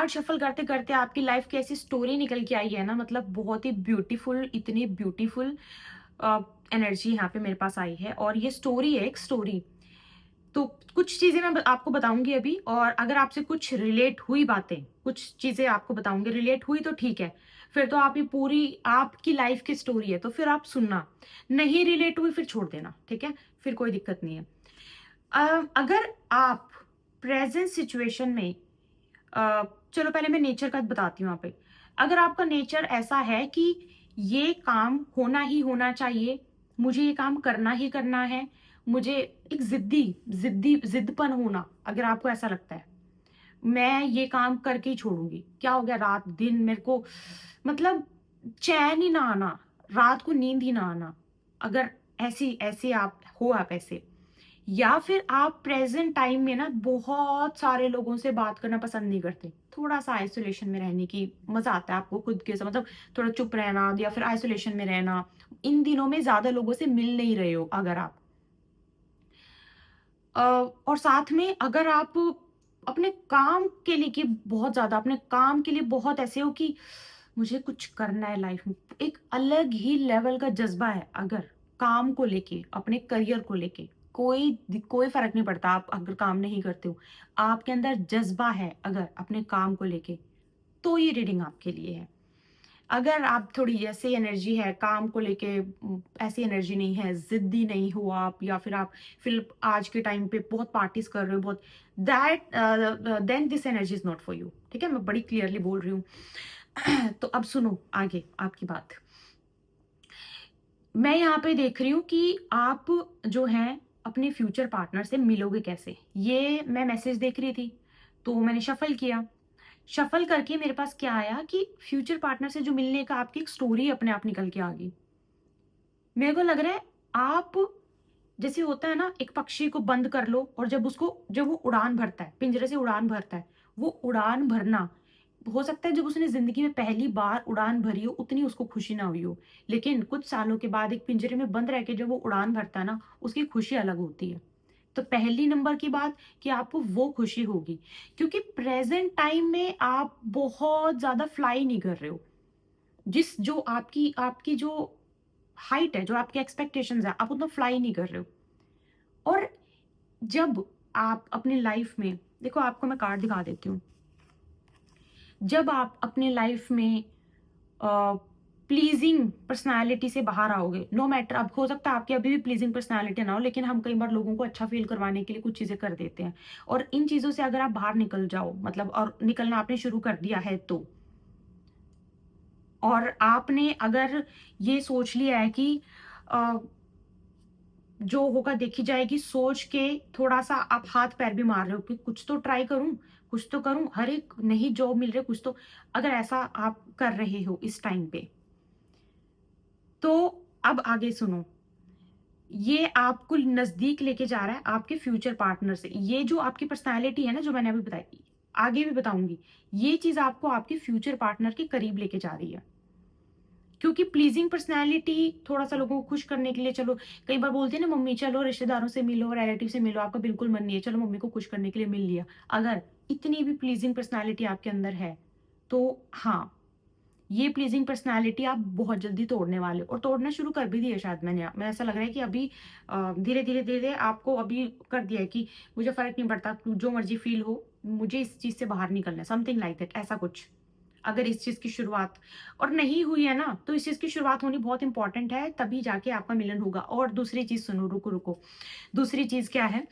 Card shuffle करते करते आपकी लाइफ की ऐसी स्टोरी निकल के आई है ना, मतलब बहुत ही ब्यूटीफुल, इतनी ब्यूटीफुल एनर्जी यहाँ पे मेरे पास आई है। और ये स्टोरी है, एक स्टोरी। तो कुछ चीजें मैं आपको बताऊंगी अभी, और अगर आपसे कुछ रिलेट हुई बातें, कुछ चीजें आपको बताऊंगी, रिलेट हुई तो ठीक है, फिर तो आप ये पूरी आपकी लाइफ की स्टोरी है तो फिर आप सुनना। नहीं रिलेट हुई फिर छोड़ देना, ठीक है? फिर कोई दिक्कत नहीं है। अगर आप प्रेजेंट सिचुएशन में, अ, चलो पहले मैं नेचर का बताती हूँ यहाँ पे। अगर आपका नेचर ऐसा है कि ये काम होना ही होना चाहिए, मुझे ये काम करना ही करना है, मुझे एक जिद्दी जिद्दी जिद्दपन होना, अगर आपको ऐसा लगता है मैं ये काम करके ही छोड़ूंगी, क्या हो गया, रात दिन मेरे को मतलब चैन ही ना आना, रात को नींद ही ना आना, अगर ऐसी ऐसे आप ऐसे, या फिर आप प्रेजेंट टाइम में ना बहुत सारे लोगों से बात करना पसंद नहीं करते, थोड़ा सा आइसोलेशन में रहने की मजा आता है आपको खुद के साथ, मतलब थोड़ा चुप रहना या फिर आइसोलेशन में रहना, इन दिनों में ज्यादा लोगों से मिल नहीं रहे हो अगर आप, अ, और साथ में अगर आप अपने काम के लिए, कि बहुत ज्यादा अपने काम के लिए बहुत ऐसे हो कि मुझे कुछ करना है लाइफ में, एक अलग ही लेवल का जज्बा है अगर काम को लेके, अपने करियर को लेके, कोई फर्क नहीं पड़ता आप अगर काम नहीं करते हो, आपके अंदर जज्बा है अगर अपने काम को लेके, तो ये रीडिंग आपके लिए है। अगर आप थोड़ी ऐसी एनर्जी है काम को लेके, ऐसी एनर्जी नहीं है, जिद्दी नहीं हो आप, या फिर आप फिर आज के टाइम पे बहुत पार्टीज कर रहे हो बहुत, that then this energy is not for you, ठीक है? मैं बड़ी क्लियरली बोल रही हूँ। तो अब सुनो आगे आपकी बात। मैं यहाँ पे देख रही हूँ कि आप जो हैं अपने फ्यूचर पार्टनर से मिलोगे कैसे, ये मैं मैसेज देख रही थी, तो मैंने शफल किया। शफल करके मेरे पास क्या आया कि फ्यूचर पार्टनर से जो मिलने का आपकी एक स्टोरी अपने आप निकल के आ गई। मेरे को लग रहा है आप, जैसे होता है ना, एक पक्षी को बंद कर लो और जब वो उड़ान भरता है, पिंजरे से उड़ान भरता है, वो उड़ान भरना, हो सकता है जब उसने जिंदगी में पहली बार उड़ान भरी हो उतनी उसको खुशी ना हुई हो, लेकिन कुछ सालों के बाद एक पिंजरे में बंद रह के जब वो उड़ान भरता है ना, उसकी खुशी अलग होती है। तो पहली नंबर की बात कि आपको वो खुशी होगी, क्योंकि प्रेजेंट टाइम में आप बहुत ज्यादा फ्लाई नहीं कर रहे हो, जिस जो आपकी आपकी जो हाइट है, जो आपकी एक्सपेक्टेशंस है, आप उतना फ्लाई नहीं कर रहे हो। और जब आप अपनी लाइफ में, देखो आपको मैं कार्ड दिखा देती हूँ, जब आप अपने लाइफ में प्लीजिंग पर्सनालिटी से बाहर आओगे, नो मैटर, अब हो सकता है आपकी अभी भी प्लीजिंग पर्सनालिटी ना हो, लेकिन हम कई बार लोगों को अच्छा फील करवाने के लिए कुछ चीजें कर देते हैं, और इन चीजों से अगर आप बाहर निकल जाओ, मतलब और निकलना आपने शुरू कर दिया है तो, और आपने अगर ये सोच लिया है कि अ, जो होगा देखी जाएगी, सोच के थोड़ा सा आप हाथ पैर भी मार रहे हो कि कुछ तो ट्राई करूं, कुछ तो करूं, हर एक नहीं जॉब मिल रही, कुछ तो, अगर ऐसा आप कर रहे हो इस टाइम पे, तो अब आगे सुनो। ये आपको नजदीक लेके जा रहा है आपके फ्यूचर पार्टनर से, ये जो आपकी पर्सनालिटी है ना, जो मैंने अभी बताई, आगे भी बताऊंगी, ये चीज आपको आपके फ्यूचर पार्टनर के करीब लेके जा रही है। क्योंकि प्लीजिंग पर्सनालिटी, थोड़ा सा लोगों को खुश करने के लिए, चलो कई बार बोलते हैं ना मम्मी, चलो रिश्तेदारों से मिलो, रिलेटिव से मिलो, आपका बिल्कुल मन नहीं है, चलो मम्मी को खुश करने के लिए मिल लिया, अगर इतनी भी प्लीजिंग पर्सनालिटी आपके अंदर है, तो हाँ, ये प्लीजिंग पर्सनालिटी आप बहुत जल्दी तोड़ने वाले हो, और तोड़ना शुरू कर भी दिया शायद मैं ऐसा लग रहा है कि अभी धीरे धीरे धीरे आपको अभी कर दिया है कि मुझे फर्क नहीं पड़ता, जो मर्जी फील हो, मुझे इस चीज से बाहर निकलना है, समथिंग लाइक दैट, ऐसा कुछ। अगर इस चीज की शुरुआत और नहीं हुई है ना, तो इस चीज की शुरुआत होनी बहुत इंपॉर्टेंट है, तभी जाके आपका मिलन होगा। और दूसरी चीज सुनो, रुको रुको, दूसरी चीज क्या है?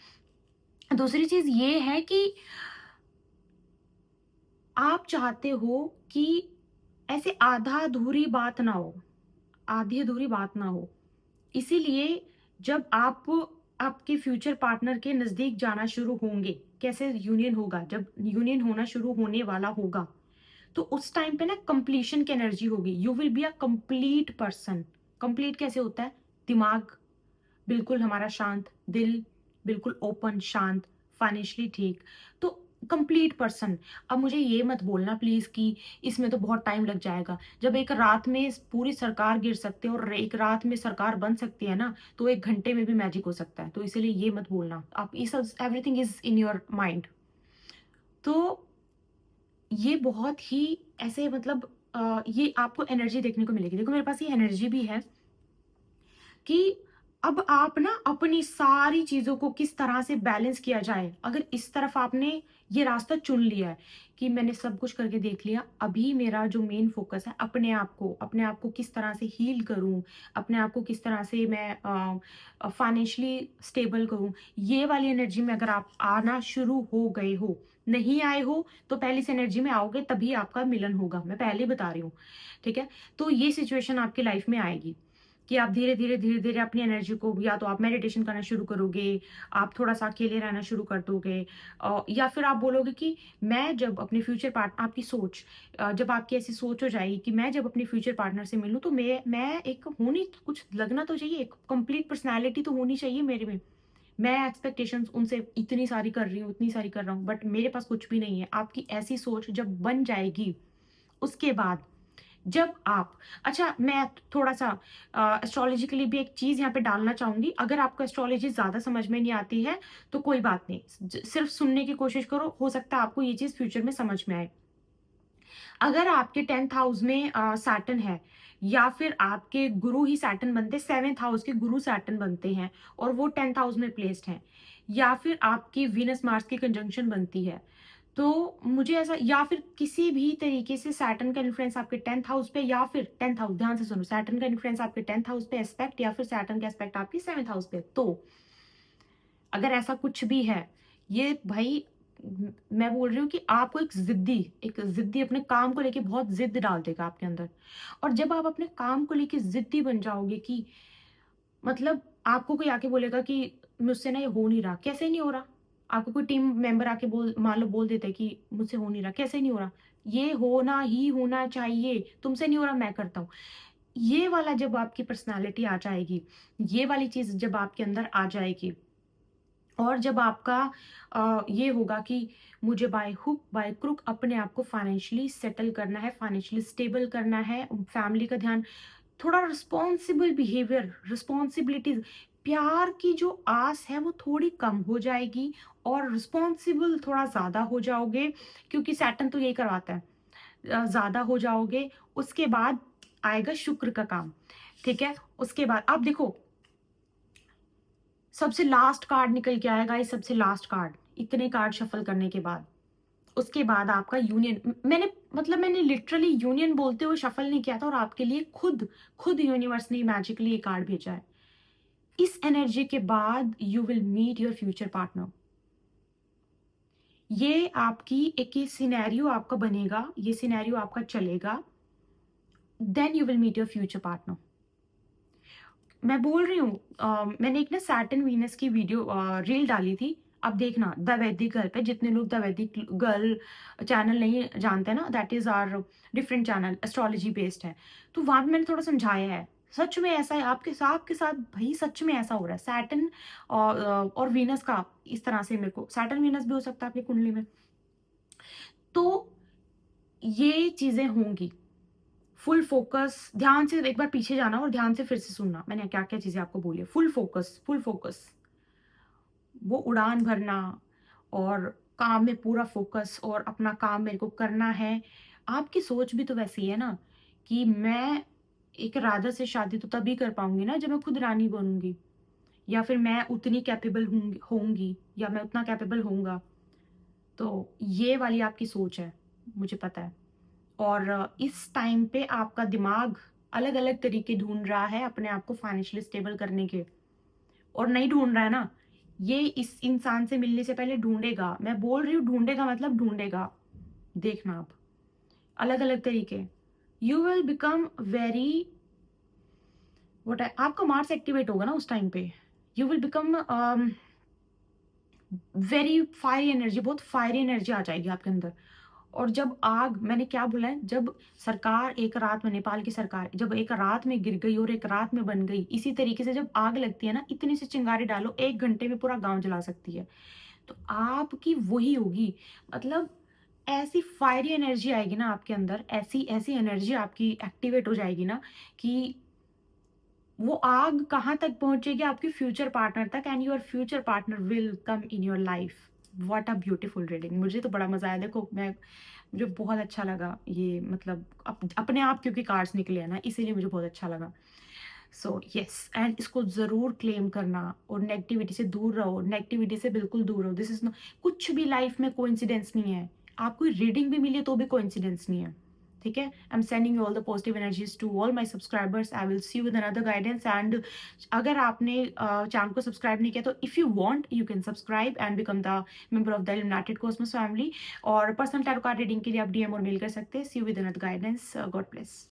दूसरी चीज ये है कि आप चाहते हो कि ऐसे आधा अधूरी बात ना हो, आधी अधूरी बात ना हो, इसीलिए जब आप आपके फ्यूचर पार्टनर के नजदीक जाना शुरू होंगे, कैसे यूनियन होगा, जब यूनियन होना शुरू होने वाला होगा, तो उस टाइम पे ना कंप्लीशन की एनर्जी होगी, you will be a complete person. Complete कैसे होता है? दिमाग बिल्कुल हमारा शांत, दिल बिल्कुल ओपन शांत, फाइनेंशियली ठीक, तो कंप्लीट पर्सन। अब मुझे ये मत बोलना प्लीज कि इसमें तो बहुत टाइम लग जाएगा, जब एक रात में पूरी सरकार गिर सकती है और एक रात में सरकार बन सकती है ना, तो एक घंटे में भी मैजिक हो सकता है, तो इसीलिए ये मत बोलना आप, इस everything is in your mind. तो ये बहुत ही ऐसे मतलब ये आपको एनर्जी देखने को मिलेगी। देखो मेरे पास ये एनर्जी भी है कि अब आप ना अपनी सारी चीज़ों को किस तरह से बैलेंस किया जाए। अगर इस तरफ आपने ये रास्ता चुन लिया है कि मैंने सब कुछ करके देख लिया, अभी मेरा जो मेन फ़ोकस है अपने आप को किस तरह से हील करूँ, अपने आप को किस तरह से मैं फाइनेंशियली स्टेबल करूँ। ये वाली एनर्जी में अगर आप आना शुरू हो गए हो, नहीं आए हो तो पहले इस एनर्जी में आओगे तभी आपका मिलन होगा, मैं पहले ही बता रही हूँ, ठीक है? तो ये सिचुएशन आपकी लाइफ़ में आएगी। कि आप धीरे-धीरे, धीरे-धीरे अपनी एनर्जी को या तो आप मेडिटेशन करना शुरू करोगे, आप थोड़ा-सा अकेले रहना शुरू कर दोगे या फिर आप बोलोगे कि मैं जब अपने फ्यूचर पार्ट आपकी सोच जब आपकी ऐसी सोच हो जाएगी कि मैं जब अपने फ्यूचर पार्टनर से मिलूँ तो मैं एक होनी कुछ लगना तो चाहिए, एक कंप्लीट पर्सनैलिटी तो होनी चाहिए मेरे में। मैं एक्सपेक्टेशंस उनसे इतनी सारी कर रही हूँ, इतनी सारी कर रहा हूँ, बट मेरे पास कुछ भी नहीं है। आपकी ऐसी सोच जब बन जाएगी, उसके बाद जब आप अच्छा मैं थोड़ा-सा एस्ट्रोलॉजी के लिए भी एक चीज़ यहाँ पे डालना चाहूँगी। अगर आपको एस्ट्रोलॉजी ज़्यादा समझ में नहीं आती है, तो कोई बात नहीं। सिर्फ़ सुनने की कोशिश करो, हो सकता है आपको ये चीज़ फ्यूचर में समझ में आए। अगर आपके 10th हाउस में सैटर्न है या फिर आपके गुरु ही सैटर्न बनते 7th हाउस के गुरु सैटर्न बनते हैं और वो 10th हाउस में प्लेस्ड हैं या फिर आपकी वीनस मार्स की कंजंक्शन बनती है, तो मुझे ऐसा या फिर किसी भी तरीके से सैटर्न का इन्फ्लुएंस आपके 10th हाउस पे या फिर 10th हाउस ध्यान से सुनो सैटर्न का इन्फ्लुएंस आपके 10th हाउस पे एस्पेक्ट या फिर सैटर्न का एस्पेक्ट आपके 7th हाउस पे, तो अगर ऐसा कुछ भी है, ये भाई मैं बोल रही हूँ कि आपको एक ज़िद्दी अपने काम को लेके बहुत ज़िद डाल देगा आपके अंदर। और जब आप अपने काम को लेके ज़िद्दी बन जाओगे कि मतलब आपको कोई आके बोलेगा कि मुझसे ना ये हो नहीं रहा, कैसे नहीं हो रहा? आपको कोई टीम मेंबर आके मान लो बोल देता है कि मुझसे हो नहीं रहा, कैसे नहीं हो रहा? ये होना ही होना चाहिए, तुमसे नहीं हो रहा मैं करता हूँ। ये वाला जब आपकी पर्सनैलिटी आ जाएगी, ये वाली चीज़ जब आपके अंदर आ जाएगी और जब आपका ये होगा कि मुझे बाय हुक बाय क्रुक अपने आप को फाइनेंशियली सेटल करना है, फाइनेंशियली स्टेबल करना है, फैमिली का ध्यान थोड़ा रिस्पॉन्सिबल बिहेवियर, रिस्पॉन्सिबिलिटीज़ प्यार की जो आस है वो थोड़ी कम हो जाएगी और रिस्पॉन्सिबल थोड़ा ज़्यादा हो जाओगे क्योंकि सैटर्न तो यही करवाता है। ज़्यादा हो जाओगे, उसके बाद आएगा शुक्र का काम, ठीक है? उसके बाद अब देखो सबसे लास्ट कार्ड निकल के आएगा ये सबसे लास्ट कार्ड, इतने कार्ड शफ़ल करने के बाद। उसके बाद आपका यूनियन मैंने लिटरली यूनियन बोलते हुए शफ़ल नहीं किया था और आपके लिए खुद यूनिवर्स ने मैजिकली ये कार्ड भेजा है। इस एनर्जी के बाद you will meet your future partner. ये आपकी एक ये सिनेरियो आपका बनेगा, ये सिनेरियो आपका चलेगा, then you will meet your future partner. मैं बोल रही हूँ मैंने एक ना सैटर्न वीनस की रील डाली थी। आप देखना द वैदिक गर्ल पे जितने लोग द वैदिक गर्ल चैनल नहीं जानते ना that is our different channel astrology based है। तो वहाँ पे मैंने थोड़ा समझाया है। सच में ऐसा है आपके साथ भई सच में ऐसा हो रहा है। सैटर्न और वीनस का इस तरह से मेरे को सैटर्न वीनस भी हो सकता है आपकी कुंडली में। तो ये चीज़ें होंगी। फुल फोकस ध्यान से एक बार पीछे जाना और ध्यान से फिर से सुनना मैंने क्या-क्या चीज़ें आपको बोली है। फुल फोकस वो उड़ान भरना और काम में पूरा फोकस और अपना काम मेरे को करना है। आपकी सोच भी तो वैसी है ना कि मैं एक राजा से शादी तो तभी कर पाऊँगी ना जब मैं खुद रानी बनूँगी या फिर मैं उतनी कैपेबल होंगी या मैं उतना कैपेबल होऊँगा। तो ये वाली आपकी सोच है, मुझे पता है। और इस टाइम पे आपका दिमाग अलग-अलग तरीके ढूँढ रहा है अपने आप को फाइनेंशियली स्टेबल करने के और नहीं ढूँढ रहा है ना, ये इस इंसान से मिलने से पहले ढूँढेगा। मैं बोल रही हूँ ढूँढेगा मतलब ढूँढेगा। देखना आप, अलग-अलग तरीके। यू विल बिकम वेरी आपका मार्स एक्टिवेट होगा ना उस टाइम पे। You will become very fiery energy बहुत फायरी एनर्जी आ जाएगी आपके अंदर। और जब आग मैंने क्या बोला है जब सरकार एक रात में नेपाल की सरकार जब एक रात में गिर गई और एक रात में बन गई इसी तरीके से जब आग लगती है ना इतनी सी चिंगारी डालो 1 घंटे में पूरा गांव जला सकती है। तो आपकी वही होगी मतलब ऐसी फायरी एनर्जी आएगी ना आपके अंदर ऐसी ऐसी एनर्जी आपकी एक्टिवेट हो जाएगी ना कि वो आग कहाँ तक पहुँचेगी आपके फ्यूचर पार्टनर तक and your future partner will come in your life. What a beautiful reading मुझे तो बड़ा मज़ा आया देखो मुझे बहुत अच्छा लगा ये, मतलब अपने आप क्योंकि कार्ड्स निकले हैं ना, इसीलिए मुझे बहुत अच्छा लगा। सो यस, एंड इसको ज़रूर क्लेम करना और नेगेटिविटी से दूर रहो, नेगेटिविटी से बिल्कुल दूर रहो। दिस इज़ नो, कुछ भी लाइफ में कोइंसिडेंस नहीं है। आपको रीडिंग भी मिली है तो भी कोइंसिडेंस नहीं है। ठीक है? I am sending you all the positive energies to all my subscribers. I will see you with another guidance. And अगर आपने चैनल को सब्सक्राइब नहीं किया तो if you want you can subscribe and become the member of the illuminated cosmos family. और personal tarot card reading के लिए आप डीएम और मेल कर सकते हैं। See you with another guidance. God bless.